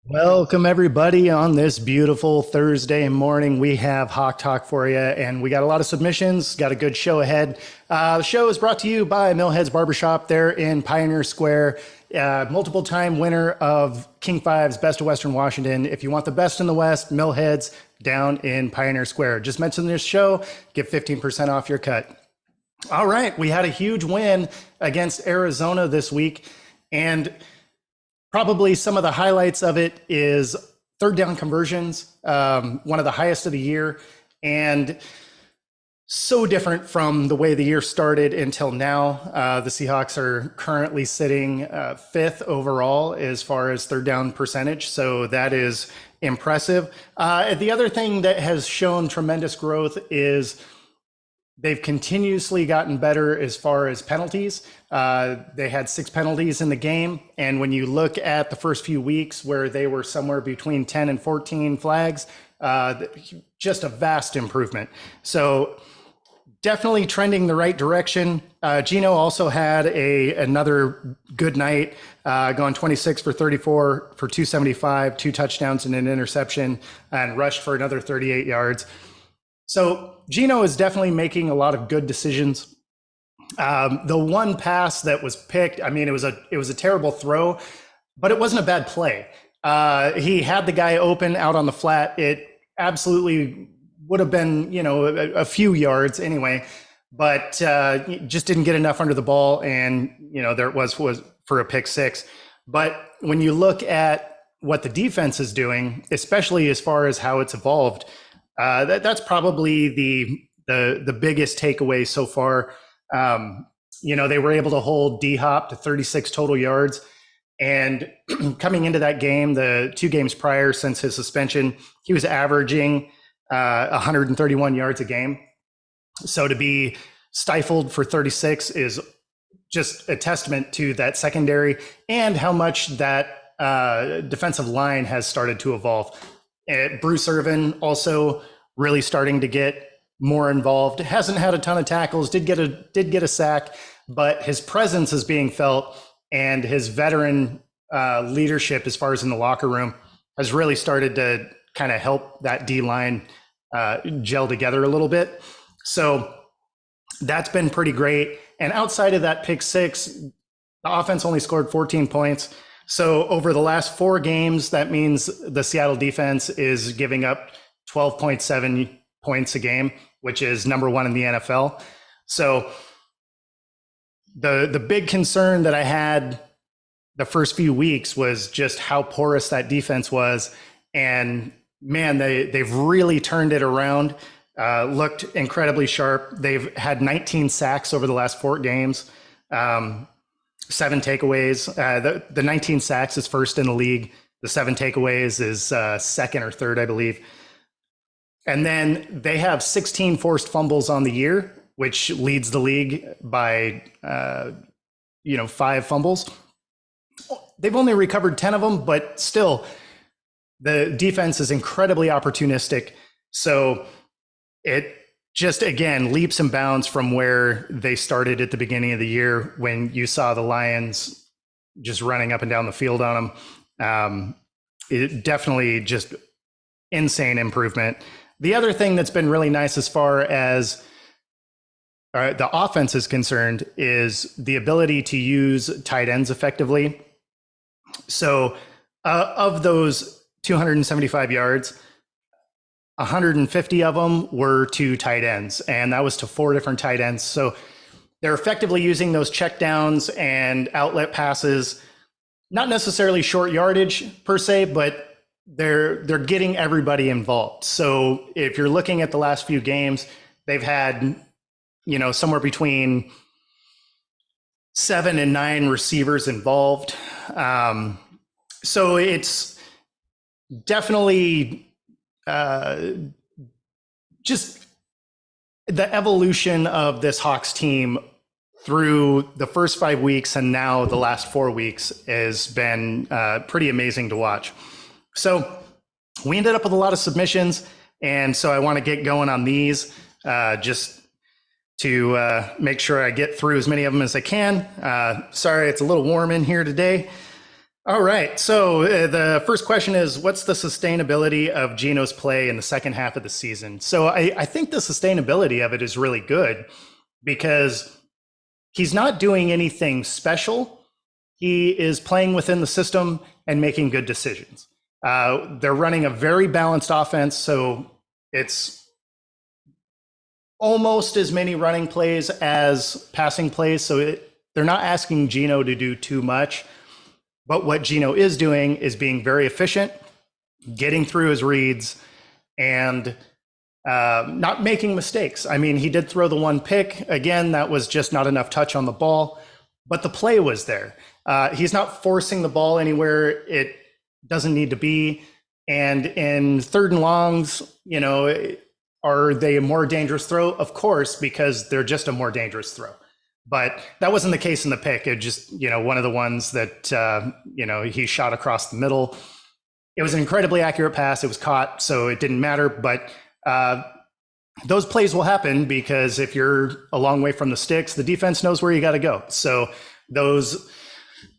Welcome, everybody, on this beautiful Thursday morning. We have HawkTalk for you, and we got a lot of submissions, got a good show ahead. The show is brought to you by Millhead's Barbershop there in Pioneer Square, multiple time winner of King Five's Best of Western Washington. If you want the best in the West, Millhead's down in Pioneer Square. Just mention this show, get 15% off your cut. All right, we had a huge win against Arizona this week, and probably some of the highlights of it is third down conversions, one of the highest of the year, and so different from the way the year started until now. The Seahawks are currently sitting fifth overall as far as third down percentage, so that is impressive. The other thing that has shown tremendous growth is they've continuously gotten better as far as penalties. They had 6 penalties in the game. And when you look at the first few weeks where they were somewhere between 10 and 14 flags, just a vast improvement. So definitely trending the right direction. Gino also had another good night, going 26 for 34 for 275, 2 touchdowns and an interception, and rushed for another 38 yards. So Gino is definitely making a lot of good decisions. The one pass that was picked, I mean, it was a terrible throw, but it wasn't a bad play. He had the guy open out on the flat. It absolutely would have been, a few yards anyway, but just didn't get enough under the ball, and there it was for a pick six. But when you look at what the defense is doing, especially as far as how it's evolved, that's probably the biggest takeaway so far. They were able to hold D-Hop to 36 total yards. And coming into that game, the 2 games prior since his suspension, he was averaging 131 yards a game. So to be stifled for 36 is just a testament to that secondary and how much that defensive line has started to evolve. Bruce Irvin also really starting to get more involved. Hasn't had a ton of tackles, did get a sack, but his presence is being felt, and his veteran leadership as far as in the locker room has really started to kind of help that D-line gel together a little bit. So that's been pretty great. And outside of that pick six, the offense only scored 14 points. So over the last 4 games, that means the Seattle defense is giving up 12.7 points a game, which is number 1 in the NFL. So the big concern that I had the first few weeks was just how porous that defense was. And man, they've really turned it around, looked incredibly sharp. They've had 19 sacks over the last 4 games. 7 takeaways. The 19 sacks is first in the league. The 7 takeaways is second or third, I believe. And then they have 16 forced fumbles on the year, which leads the league by 5 fumbles. They've only recovered 10 of them, but still, the defense is incredibly opportunistic. So it just, again, leaps and bounds from where they started at the beginning of the year when you saw the Lions just running up and down the field on them. It definitely just insane improvement. The other thing that's been really nice as far as the offense is concerned is the ability to use tight ends effectively. So of those 275 yards, 150 of them were to tight ends, and that was to 4 different tight ends. So they're effectively using those checkdowns and outlet passes, not necessarily short yardage per se, but they're getting everybody involved. So if you're looking at the last few games, they've had, somewhere between 7 and 9 receivers involved. So it's definitely just the evolution of this Hawks team through the first 5 weeks and now the last 4 weeks has been pretty amazing to watch. So we ended up with a lot of submissions, and so I want to get going on these just to make sure I get through as many of them as I can. Sorry, it's a little warm in here today. All right. So the first question is, what's the sustainability of Gino's play in the second half of the season? So I think the sustainability of it is really good because he's not doing anything special. He is playing within the system and making good decisions. They're running a very balanced offense, so it's almost as many running plays as passing plays. So they're not asking Gino to do too much. But what Gino is doing is being very efficient, getting through his reads, and not making mistakes. I mean, he did throw the one pick. Again, that was just not enough touch on the ball, but the play was there. He's not forcing the ball anywhere it doesn't need to be. And in third and longs, are they a more dangerous throw? Of course, because they're just a more dangerous throw. But that wasn't the case in the pick. It just, one of the ones that, he shot across the middle. It was an incredibly accurate pass. It was caught, so it didn't matter. But those plays will happen because if you're a long way from the sticks, the defense knows where you got to go. So those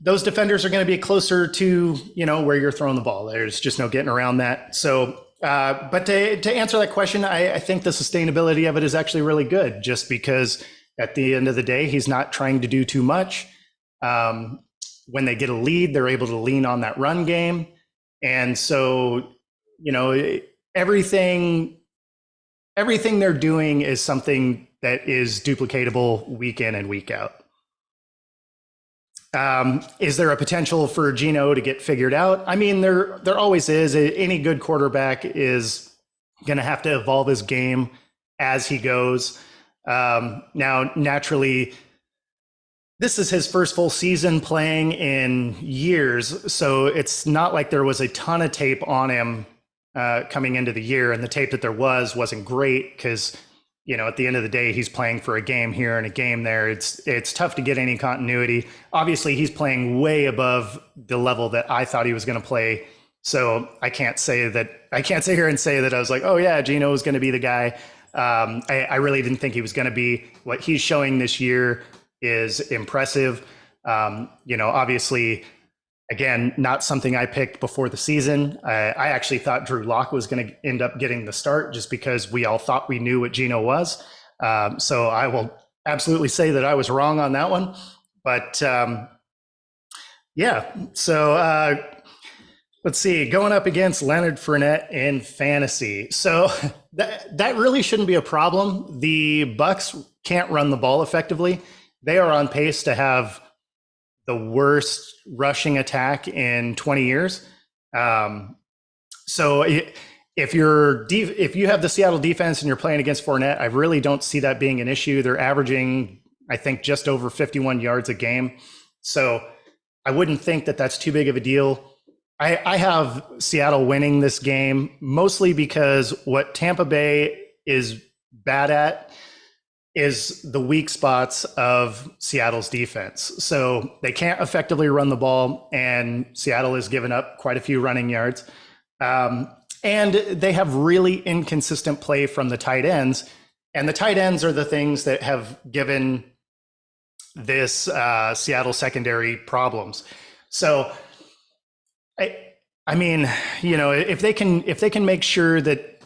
defenders are going to be closer to, where you're throwing the ball. There's just no getting around that. So, but to answer that question, I think the sustainability of it is actually really good, just because at the end of the day, he's not trying to do too much. When they get a lead, they're able to lean on that run game. And so, everything they're doing is something that is duplicatable week in and week out. Is there a potential for Gino to get figured out? I mean, there always is. Any good quarterback is going to have to evolve his game as he goes. Now, naturally, this is his first full season playing in years, so it's not like there was a ton of tape on him coming into the year, and the tape that there wasn't great because, at the end of the day, he's playing for a game here and a game there. It's tough to get any continuity. Obviously, he's playing way above the level that I thought he was going to play, so I can't sit here and say that I was like, oh yeah, Gino is going to be the guy. I really didn't think he was going to be. What he's showing this year is impressive. Obviously, again, not something I picked before the season. I actually thought Drew Lock was going to end up getting the start just because we all thought we knew what Gino was. So I will absolutely say that I was wrong on that one. But yeah, so let's see, going up against Leonard Fournette in fantasy. So that really shouldn't be a problem. The Bucks can't run the ball effectively. They are on pace to have the worst rushing attack in 20 years. So if you have the Seattle defense and you're playing against Fournette, I really don't see that being an issue. They're averaging, I think, just over 51 yards a game. So I wouldn't think that that's too big of a deal. I have Seattle winning this game mostly because what Tampa Bay is bad at is the weak spots of Seattle's defense. So they can't effectively run the ball, and Seattle has given up quite a few running yards. And they have really inconsistent play from the tight ends. And the tight ends are the things that have given this Seattle secondary problems. So I mean, if they can make sure that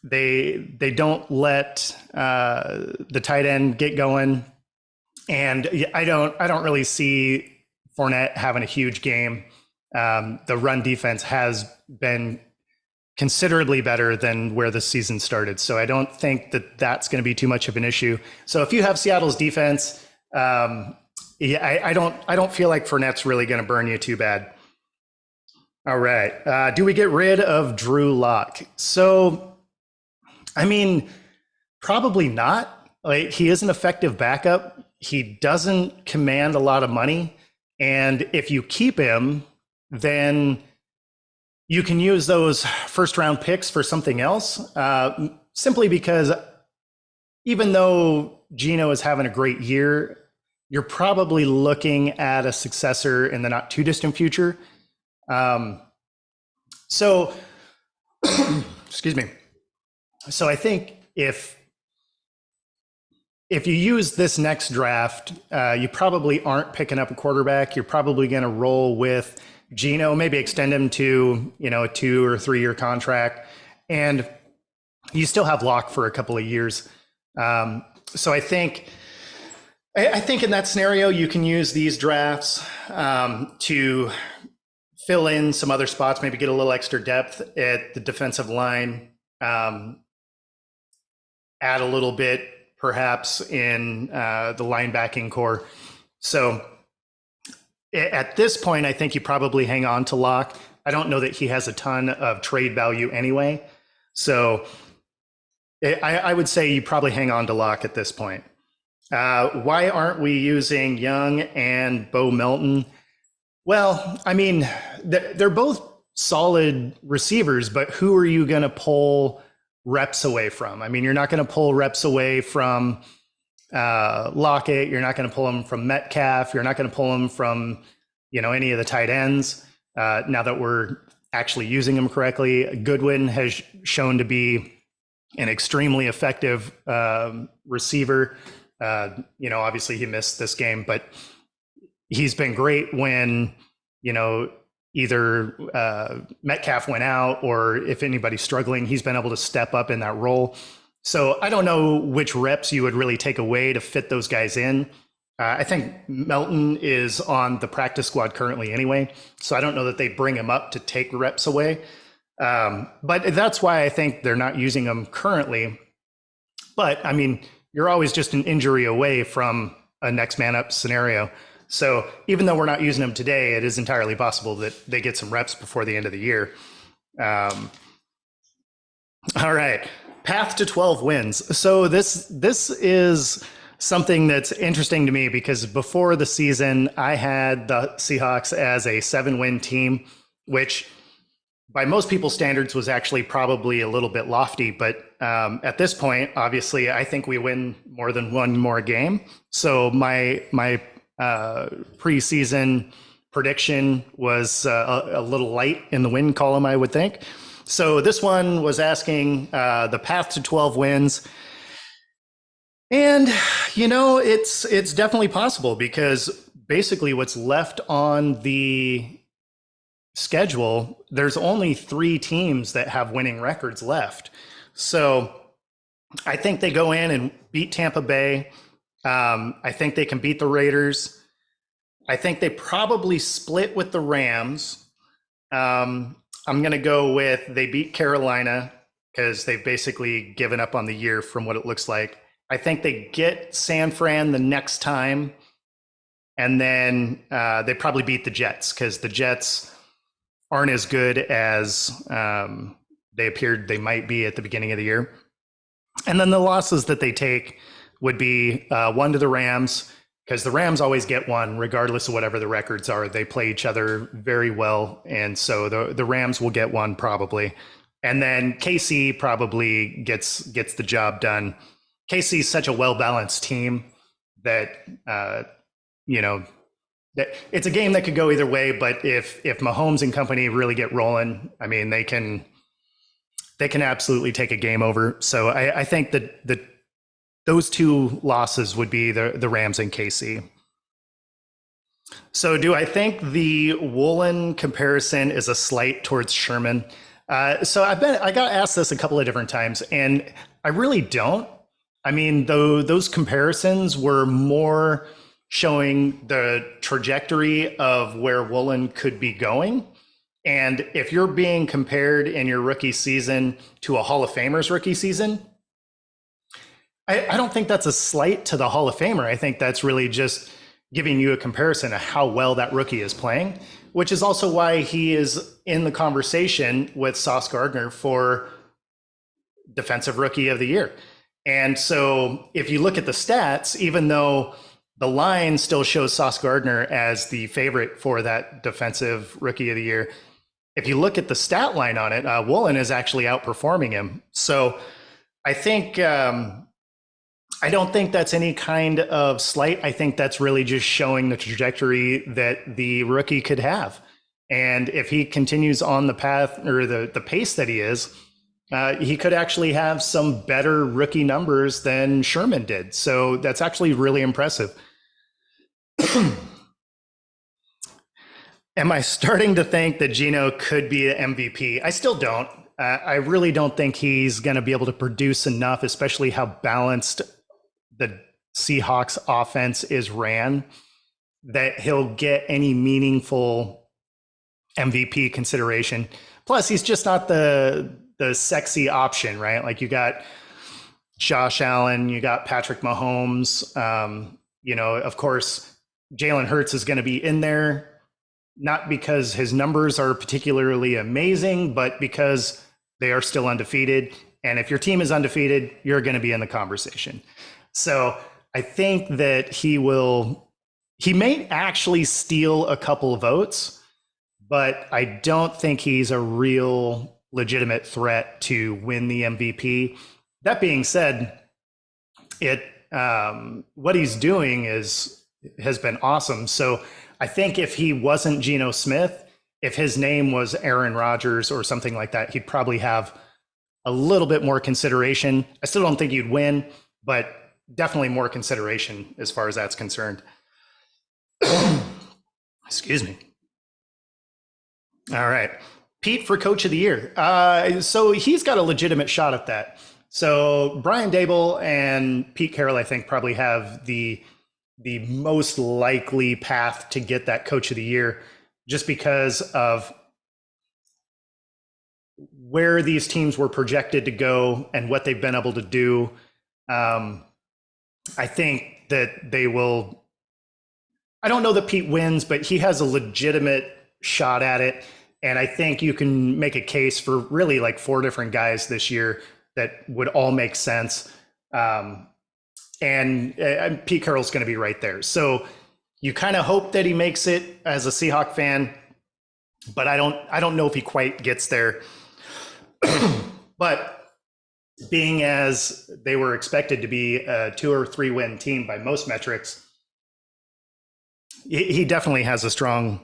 they don't let the tight end get going, and I don't really see Fournette having a huge game. The run defense has been considerably better than where the season started, so I don't think that that's going to be too much of an issue. So if you have Seattle's defense, I don't feel like Fournette's really going to burn you too bad. All right. Do we get rid of Drew Lock? So, I mean, probably not. Like, he is an effective backup. He doesn't command a lot of money. And if you keep him, then you can use those first round picks for something else, simply because even though Gino is having a great year, you're probably looking at a successor in the not too distant future. So, excuse me. So I think if if you use this next draft, you probably aren't picking up a quarterback. You're probably going to roll with Geno, maybe extend him to, a 2 or 3 year contract. And you still have Locke for a couple of years. So I think in that scenario, you can use these drafts to fill in some other spots, maybe get a little extra depth at the defensive line, add a little bit perhaps in the linebacking core. So at this point, I think you probably hang on to Locke. I don't know that he has a ton of trade value anyway. So I would say you probably hang on to Locke at this point. Why aren't we using Young and Bo Melton? Well, I mean, they're both solid receivers, but who are you going to pull reps away from? I mean, you're not going to pull reps away from Lockett. You're not going to pull them from Metcalf. You're not going to pull them from, any of the tight ends. Now that we're actually using them correctly, Goodwin has shown to be an extremely effective receiver. Obviously he missed this game, but he's been great when, either Metcalf went out or if anybody's struggling, he's been able to step up in that role. So I don't know which reps you would really take away to fit those guys in. I think Melton is on the practice squad currently anyway, so I don't know that they bring him up to take reps away. But that's why I think they're not using him currently. But I mean, you're always just an injury away from a next man up scenario. So even though we're not using them today, it is entirely possible that they get some reps before the end of the year. All right, path to 12 wins. So this is something that's interesting to me because before the season, I had the Seahawks as a 7-win team, which by most people's standards was actually probably a little bit lofty. But at this point, obviously, I think we win more than one more game. So my preseason prediction was a little light in the win column, I would think. So this one was asking the path to 12 wins. And, it's definitely possible because basically what's left on the schedule, there's only 3 teams that have winning records left. So I think they go in and beat Tampa Bay. I think they can beat the Raiders. I think they probably split with the Rams. I'm going to go with they beat Carolina because they've basically given up on the year from what it looks like. I think they get San Fran the next time. And then they probably beat the Jets because the Jets aren't as good as they appeared they might be at the beginning of the year. And then the losses that they take would be 1 to the Rams, because the Rams always get one regardless of whatever the records are. They play each other very well. And so the Rams will get one probably. And then KC probably gets the job done. KC is such a well-balanced team that, that it's a game that could go either way. But if Mahomes and company really get rolling, I mean, they can absolutely take a game over. So I think that those 2 losses would be the Rams and KC. So do I think the Woolen comparison is a slight towards Sherman? So I got asked this a couple of different times, and I really don't. I mean, those comparisons were more showing the trajectory of where Woolen could be going. And if you're being compared in your rookie season to a Hall of Famer's rookie season, I don't think that's a slight to the Hall of Famer. I think that's really just giving you a comparison of how well that rookie is playing, which is also why he is in the conversation with Sauce Gardner for Defensive Rookie of the Year. And so if you look at the stats, even though the line still shows Sauce Gardner as the favorite for that Defensive Rookie of the Year, if you look at the stat line on it, Woolen is actually outperforming him. So I think I don't think that's any kind of slight. I think that's really just showing the trajectory that the rookie could have. And if he continues on the path or the pace that he is, He could actually have some better rookie numbers than Sherman did. So that's actually really impressive. Am I starting to think that Geno could be an MVP? I still don't. I really don't think he's going to be able to produce enough, especially how balanced the Seahawks offense is ran, that he'll get any meaningful MVP consideration. Plus, he's just not the sexy option, right? Like you got Josh Allen, you got Patrick Mahomes. Of course, Jalen Hurts is going to be in there, not because his numbers are particularly amazing, but because they are still undefeated. And if your team is undefeated, you're going to be in the conversation. So I think that he may actually steal a couple of votes, but I don't think he's a real legitimate threat to win the MVP. That being said, what he's doing has been awesome. So I think if he wasn't Geno Smith, if his name was Aaron Rodgers or something like that, he'd probably have a little bit more consideration. I still don't think he'd win, but definitely more consideration as far as that's concerned. Excuse me. All right. Pete for Coach of the Year. So he's got a legitimate shot at that. So Brian Dable and Pete Carroll, I think, probably have the most likely path to get that Coach of the Year, just because of where these teams were projected to go and what they've been able to do. I think that they will. I don't know that Pete wins, but he has a legitimate shot at it. And I think you can make a case for really like 4 different guys this year that would all make sense. And Pete Carroll's going to be right there. So you kind of hope that he makes it as a Seahawk fan, but I don't know if he quite gets there. But being as they were expected to be a 2 or 3 win team by most metrics, he definitely has a strong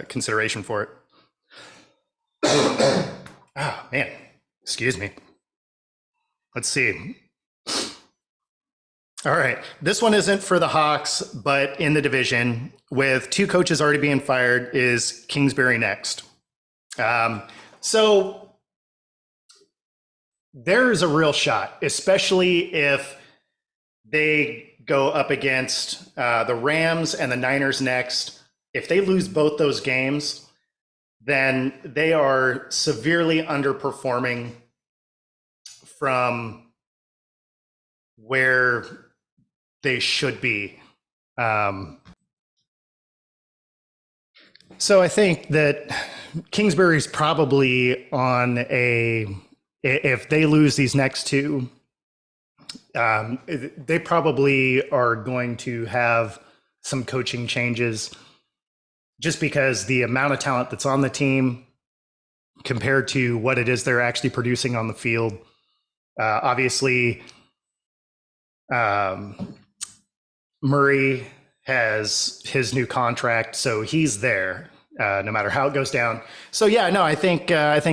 consideration for it. Oh man, excuse me. Let's see. All right, this one isn't for the Hawks, but in the division, with 2 coaches already being fired, is Kingsbury next? So there's a real shot, especially if they go up against the Rams and the Niners next. If they lose both those games, then they are severely underperforming from where they should be. So I think that Kingsbury's probably on if they lose these next 2, they probably are going to have some coaching changes, just because the amount of talent that's on the team compared to what it is they're actually producing on the field. Obviously, Murray has his new contract, so he's there no matter how it goes down. So yeah, no, I think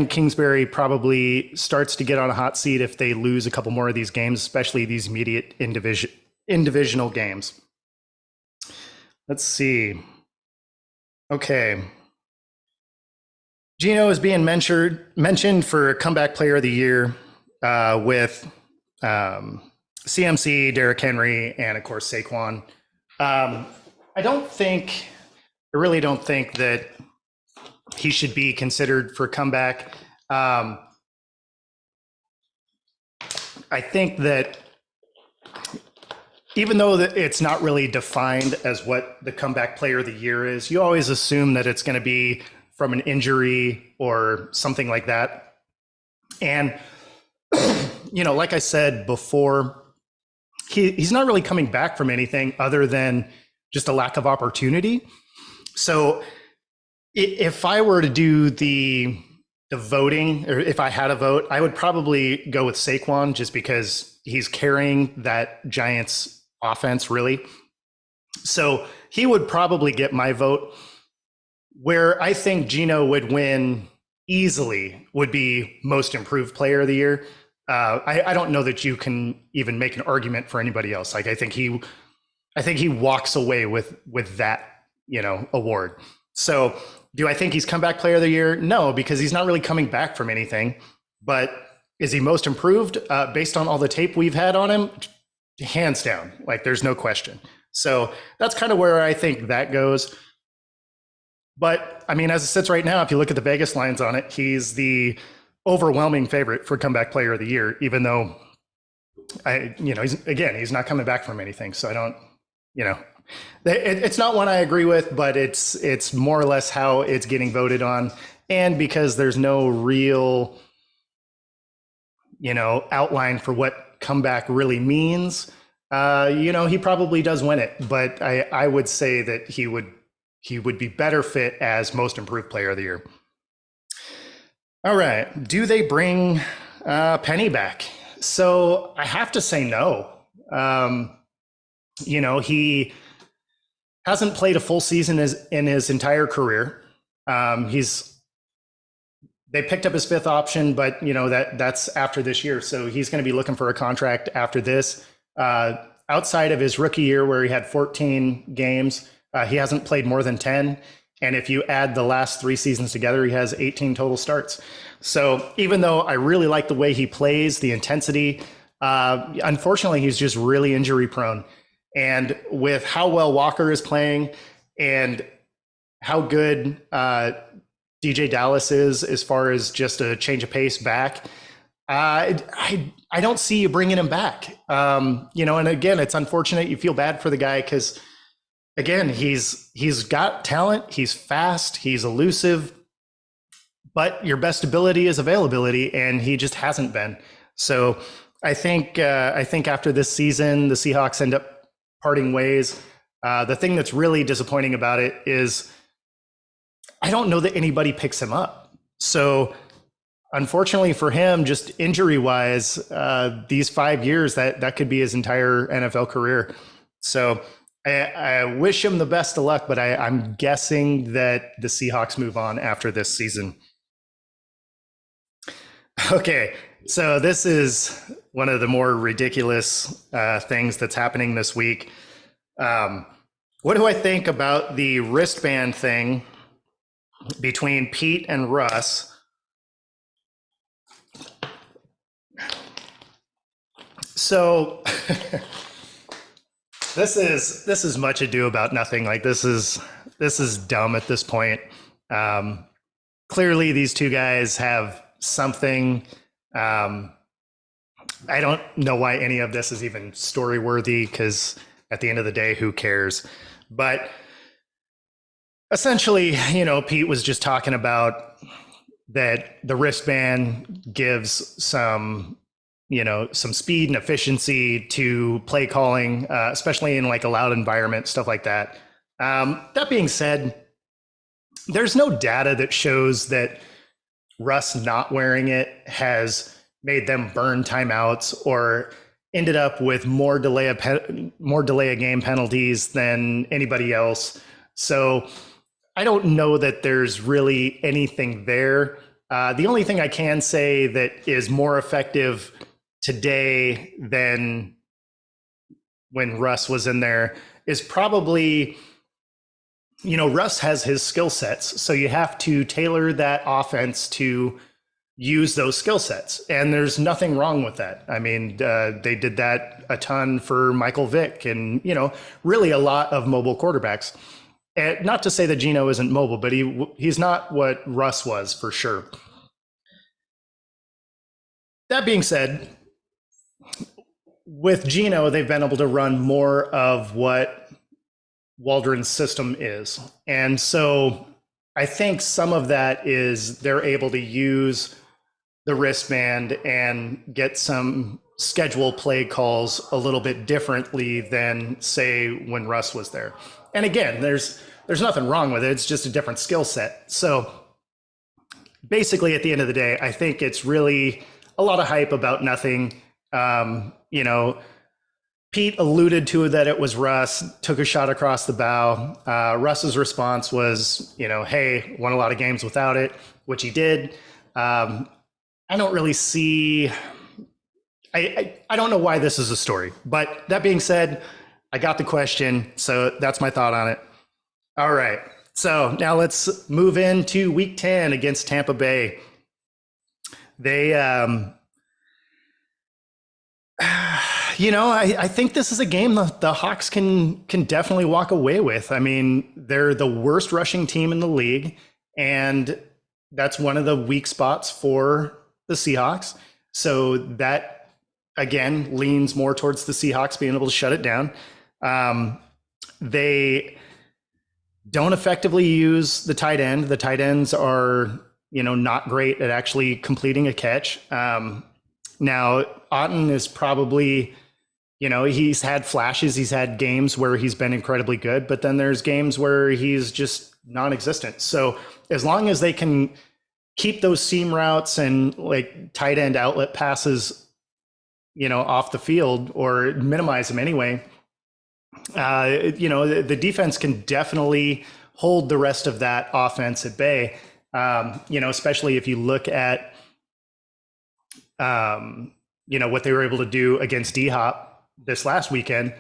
Kingsbury probably starts to get on a hot seat if they lose a couple more of these games, especially these immediate in-divisional games. Let's see. Okay. Geno is being mentioned for Comeback Player of the Year with CMC, Derrick Henry, and of course Saquon. I really don't think that he should be considered for comeback. I think that even though that it's not really defined as what the Comeback Player of the Year is, you always assume that it's going to be from an injury or something like that. And, like I said before, he's not really coming back from anything other than just a lack of opportunity. So if I were to do the voting, or if I had a vote, I would probably go with Saquon, just because he's carrying that Giants offense, really. So he would probably get my vote. Where I think Geno would win easily would be most improved player of the year. I don't know that you can even make an argument for anybody else. Like I think he walks away with that, award. So do I think he's comeback player of the year? No, because he's not really coming back from anything. But is he most improved based on all the tape we've had on him? Hands down, like there's no question. So that's kind of where I think that goes. But I mean, as it sits right now, if you look at the Vegas lines on it, he's the overwhelming favorite for comeback player of the year, even though he's not coming back from anything. So I don't, it's not one I agree with, but it's more or less how it's getting voted on. And because there's no real, outline for what comeback really means, he probably does win it. But I would say that he would be better fit as most improved player of the year. All right. Do they bring Penny back? So I have to say no. He hasn't played a full season in his entire career. They picked up his fifth option, but that's after this year. So he's going to be looking for a contract after this. Outside of his rookie year where he had 14 games, he hasn't played more than 10. And if you add the last 3 seasons together, he has 18 total starts. So even though I really like the way he plays, the intensity, unfortunately, he's just really injury prone. And with how well Walker is playing and how good DJ Dallas is as far as just a change of pace back, I don't see you bringing him back. And again, it's unfortunate. You feel bad for the guy because, again, he's got talent. He's fast. He's elusive. But your best ability is availability, and he just hasn't been. So I think after this season, the Seahawks end up parting ways. The thing that's really disappointing about it is I don't know that anybody picks him up. So unfortunately for him, just injury-wise, these 5 years, that could be his entire NFL career. So I wish him the best of luck, but I'm guessing that the Seahawks move on after this season. Okay, so this is one of the more ridiculous things that's happening this week. What do I think about the wristband thing between Pete and Russ? So this is much ado about nothing. Like this is dumb at this point. Clearly, these two guys have something. I don't know why any of this is even story worthy, because at the end of the day, who cares? But essentially, Pete was just talking about that the wristband gives some speed and efficiency to play calling, especially in like a loud environment, stuff like that. That being said, there's no data that shows that Russ not wearing it has made them burn timeouts or ended up with more delay of game penalties than anybody else. So I don't know that there's really anything there. The only thing I can say that is more effective today than when Russ was in there is probably, Russ has his skill sets. So you have to tailor that offense to use those skill sets. And there's nothing wrong with that. I mean, they did that a ton for Michael Vick and, really a lot of mobile quarterbacks. And not to say that Geno isn't mobile, but he's not what Russ was for sure. That being said, with Geno, they've been able to run more of what Waldron's system is. And so I think some of that is they're able to use the wristband and get some schedule play calls a little bit differently than, say, when Russ was there. And again, there's nothing wrong with it. It's just a different skill set. So basically, at the end of the day, I think it's really a lot of hype about nothing. Pete alluded to that it was Russ, took a shot across the bow. Russ's response was, hey, won a lot of games without it, which he did. I don't really see, I don't know why this is a story. But that being said, I got the question, so that's my thought on it. All right, so now let's move into week 10 against Tampa Bay. They, I think this is a game the Hawks can definitely walk away with. I mean, they're the worst rushing team in the league, and that's one of the weak spots for the Seahawks. So that, again, leans more towards the Seahawks being able to shut it down. They don't effectively use the tight end. The tight ends are, not great at actually completing a catch. Now, Otten is probably, he's had flashes. He's had games where he's been incredibly good, but then there's games where he's just non-existent. So as long as they can keep those seam routes and like tight end outlet passes, off the field or minimize them anyway, the defense can definitely hold the rest of that offense at bay. Especially if you look at, what they were able to do against D-Hop this last weekend.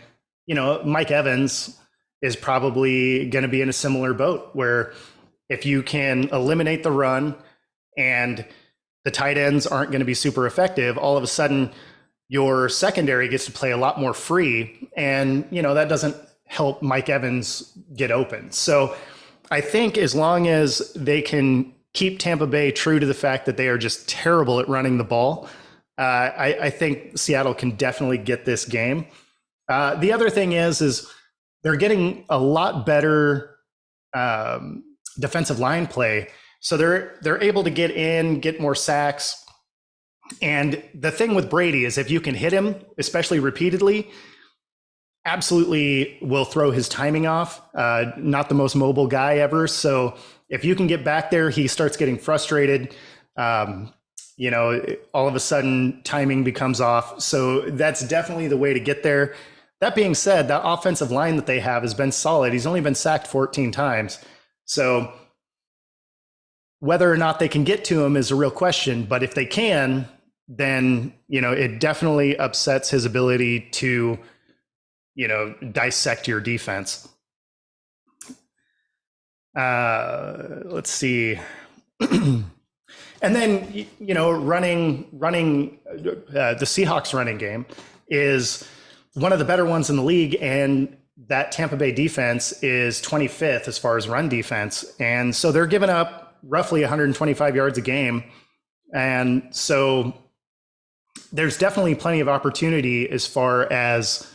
Mike Evans is probably going to be in a similar boat where if you can eliminate the run and the tight ends aren't going to be super effective, all of a sudden your secondary gets to play a lot more free. And, that doesn't help Mike Evans get open. So I think as long as they can keep Tampa Bay true to the fact that they are just terrible at running the ball, I think Seattle can definitely get this game. The other thing is they're getting a lot better defensive line play. So they're able to get in, get more sacks. And the thing with Brady is if you can hit him, especially repeatedly, absolutely will throw his timing off. Not the most mobile guy ever. So if you can get back there, he starts getting frustrated. All of a sudden timing becomes off. So that's definitely the way to get there. That being said, that offensive line that they have has been solid. He's only been sacked 14 times. So whether or not they can get to him is a real question. But if they can, then, it definitely upsets his ability to, dissect your defense. Let's see. And then, running the Seahawks running game is one of the better ones in the league. And that Tampa Bay defense is 25th as far as run defense. And so they're giving up roughly 125 yards a game. And so there's definitely plenty of opportunity as far as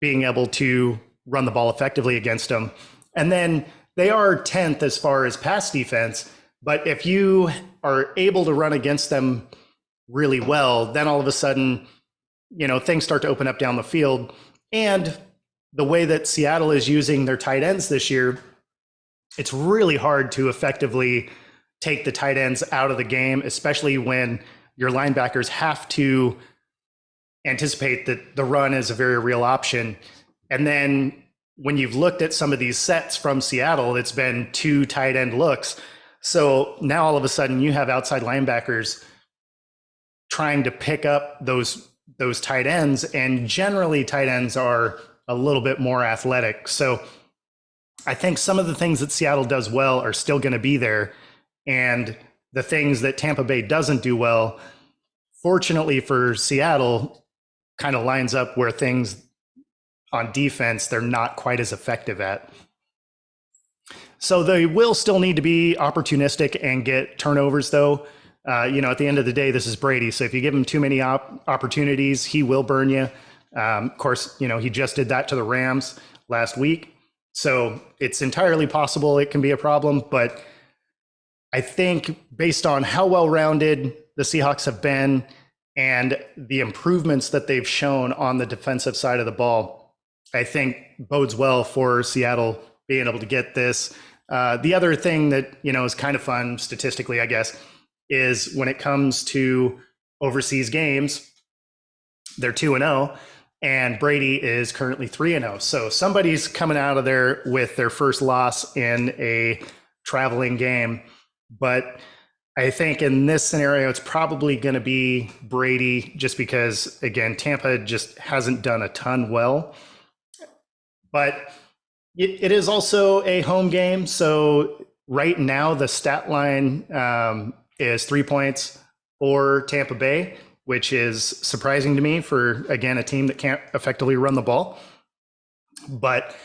being able to run the ball effectively against them. And then they are 10th as far as pass defense. But if you are able to run against them really well, then all of a sudden, things start to open up down the field. And the way that Seattle is using their tight ends this year, it's really hard to effectively take the tight ends out of the game, especially when your linebackers have to anticipate that the run is a very real option. And then when you've looked at some of these sets from Seattle, it's been 2 tight end looks. So now all of a sudden you have outside linebackers trying to pick up those tight ends, and generally tight ends are a little bit more athletic. So I think some of the things that Seattle does well are still going to be there. And the things that Tampa Bay doesn't do well, fortunately for Seattle, kind of lines up where things on defense, they're not quite as effective at. So they will still need to be opportunistic and get turnovers, though. At the end of the day, this is Brady. So if you give him too many opportunities, he will burn you. Of course, he just did that to the Rams last week. So it's entirely possible it can be a problem. But I think based on how well-rounded the Seahawks have been and the improvements that they've shown on the defensive side of the ball, I think bodes well for Seattle being able to get this. The other thing that, is kind of fun statistically, I guess, is when it comes to overseas games, they're 2-0. and Brady is currently 3-0. So somebody's coming out of there with their first loss in a traveling game. But I think in this scenario, it's probably going to be Brady just because, again, Tampa just hasn't done a ton well. But it is also a home game. So right now, the stat line is 3 points for Tampa Bay, which is surprising to me for, again, a team that can't effectively run the ball. But,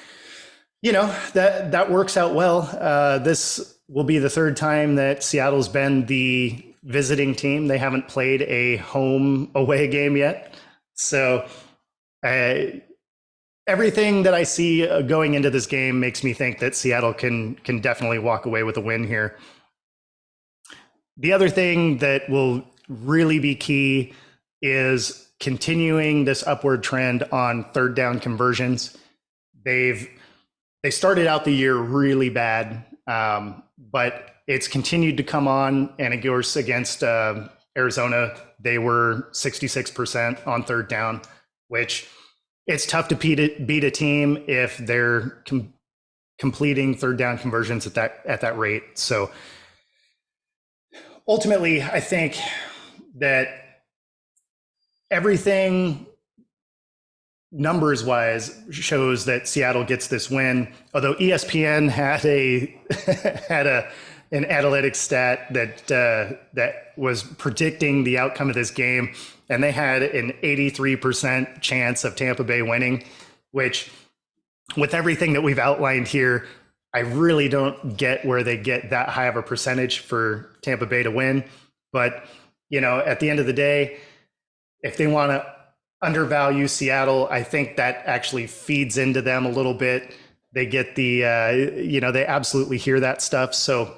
that works out well. This will be the third time that Seattle's been the visiting team. They haven't played a home away game yet. So everything that I see going into this game makes me think that Seattle can definitely walk away with a win here. The other thing that will really be key is continuing this upward trend on third down conversions. They started out the year really bad, but it's continued to come on. And of course, against Arizona, they were 66% on third down, which it's tough to beat a team if they're completing third down conversions at that rate. So ultimately, I think that everything numbers wise shows that Seattle gets this win. Although ESPN had an analytics stat that was predicting the outcome of this game, and they had an 83% chance of Tampa Bay winning, which, with everything that we've outlined here, I really don't get where they get that high of a percentage for Tampa Bay to win. But, at the end of the day, if they want to undervalue Seattle, I think that actually feeds into them a little bit. They get they absolutely hear that stuff. So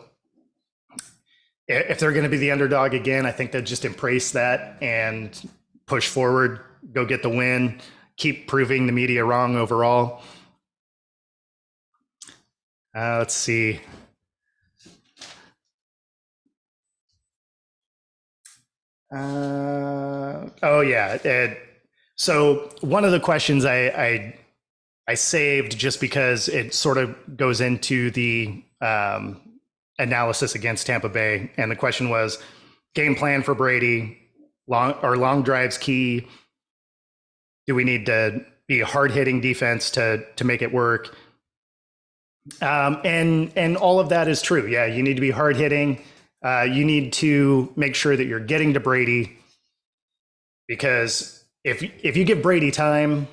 if they're going to be the underdog again, I think they'll just embrace that and push forward, go get the win, keep proving the media wrong overall. Let's see. So one of the questions I saved just because it sort of goes into the analysis against Tampa Bay, and the question was game plan for Brady. Long drives key? Do we need to be a hard hitting defense to make it work? And all of that is true. Yeah, you need to be hard hitting. You need to make sure that you're getting to Brady, because if you give Brady time,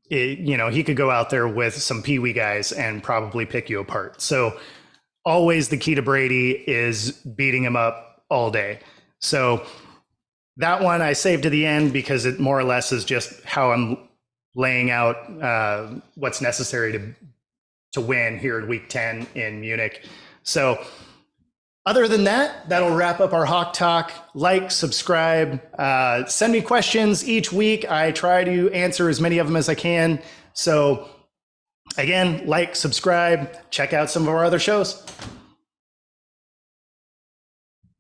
he could go out there with some peewee guys and probably pick you apart. So always the key to Brady is beating him up all day. So that one I saved to the end because it more or less is just how I'm laying out what's necessary to win here in week 10 in Munich. So other than that, that'll wrap up our Hawk Talk. Like, subscribe, send me questions each week. I try to answer as many of them as I can. So again, like, subscribe, check out some of our other shows.